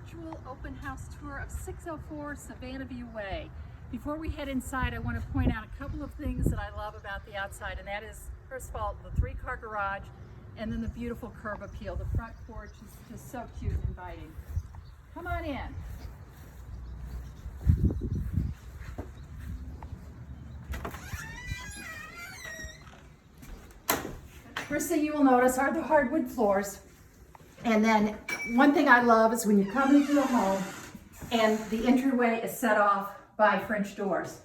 virtual open house tour of 604 Savannah View Way. Before we head inside, I want to point out a couple of things that I love about the outside, and that is, first of all, the 3-car garage and then the beautiful curb appeal. The front porch is just so cute and inviting. Come on in. First thing you will notice are the hardwood floors. And then one thing I love is when you come into the home and the entryway is set off by French doors.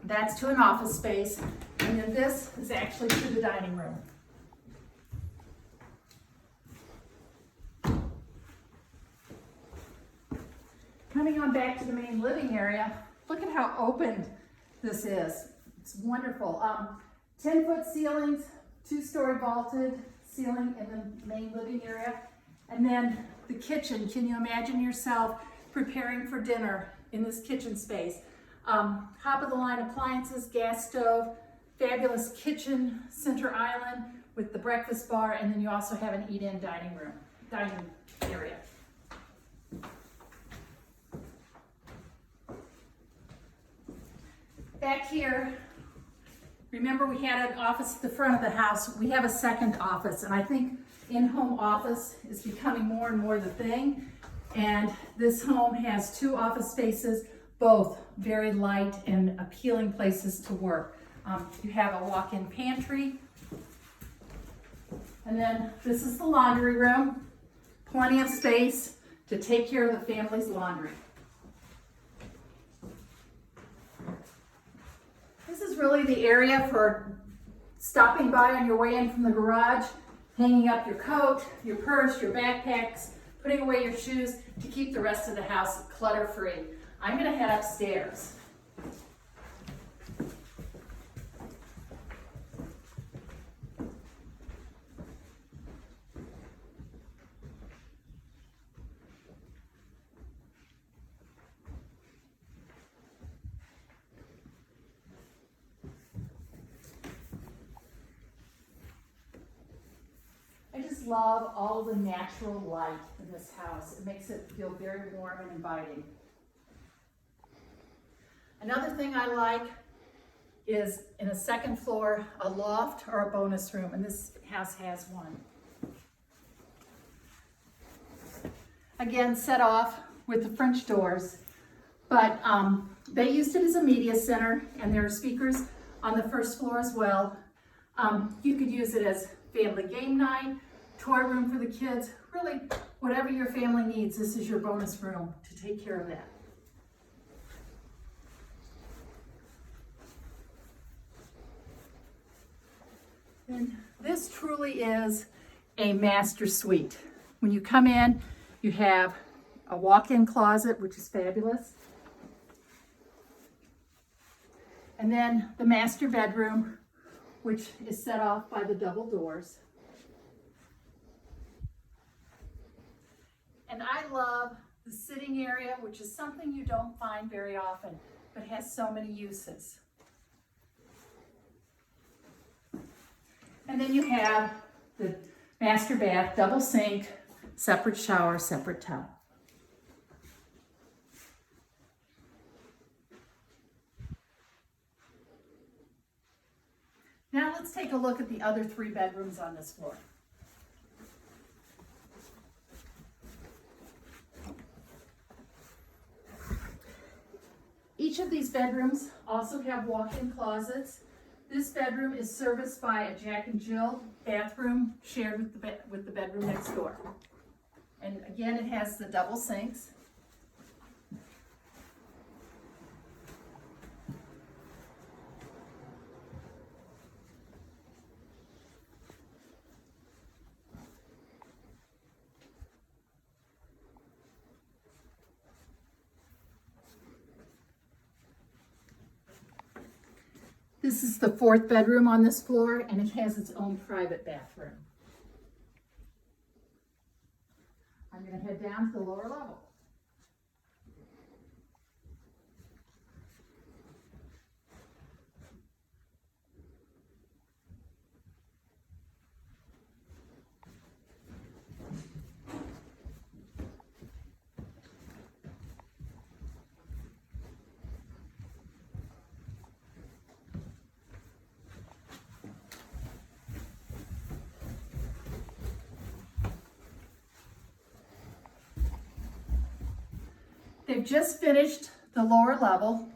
That's to an office space, and then this is actually to the dining room. Coming on back to the main living area, look at how open this is. It's wonderful. 10-foot ceilings, 2-story vaulted ceiling in the main living area. And then the kitchen. Can you imagine yourself preparing for dinner in this kitchen space? Top of the line appliances, gas stove, fabulous kitchen center island with the breakfast bar, and then you also have an eat-in dining area. Back here, remember we had an office at the front of the house. We have a second office, and I think in-home office is becoming more and more the thing. And this home has 2 office spaces, both very light and appealing places to work. You have a walk-in pantry, and then this is the laundry room. Plenty of space to take care of the family's laundry. This is really the area for stopping by on your way in from the garage, hanging up your coat, your purse, your backpacks, putting away your shoes to keep the rest of the house clutter-free. I'm going to head upstairs. I just love all the natural light in this house. It makes it feel very warm and inviting. Another thing I like is in a second floor, a loft or a bonus room, and this house has one. Again, set off with the French doors, but they used it as a media center, and there are speakers on the first floor as well. You could use it as family game night, toy room for the kids, really whatever your family needs, this is your bonus room to take care of that. And this truly is a master suite. When you come in, you have a walk-in closet, which is fabulous. And then the master bedroom, which is set off by the double doors. And I love the sitting area, which is something you don't find very often, but has so many uses. And then you have the master bath, double sink, separate shower, separate tub. Now let's take a look at the other 3 bedrooms on this floor. Each of these bedrooms also have walk-in closets. This bedroom is serviced by a Jack and Jill bathroom shared with the bedroom next door. And again, it has the double sinks. This is the 4th bedroom on this floor, and it has its own private bathroom. I'm going to head down to the lower level. They've just finished the lower level,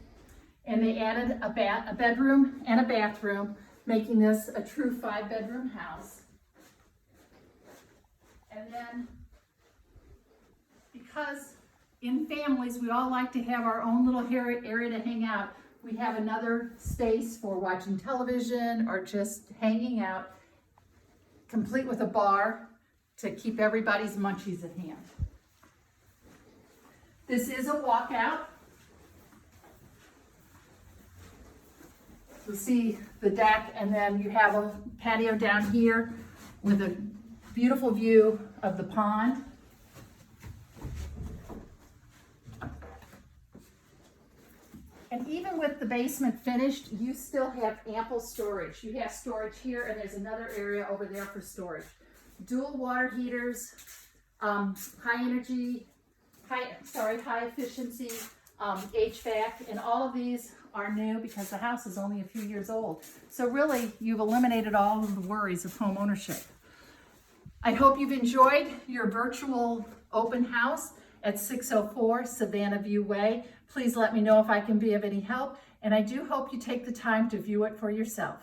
and they added a bedroom and a bathroom, making this a true 5-bedroom house. And then, because in families we all like to have our own little area to hang out, we have another space for watching television or just hanging out, complete with a bar to keep everybody's munchies at hand. This is a walkout. You'll see the deck, and then you have a patio down here with a beautiful view of the pond. And even with the basement finished, you still have ample storage. You have storage here, and there's another area over there for storage. Dual water heaters, high efficiency HVAC, and all of these are new because the house is only a few years old. So really, you've eliminated all of the worries of home ownership. I hope you've enjoyed your virtual open house at 604 Savannah View Way. Please let me know if I can be of any help, and I do hope you take the time to view it for yourself.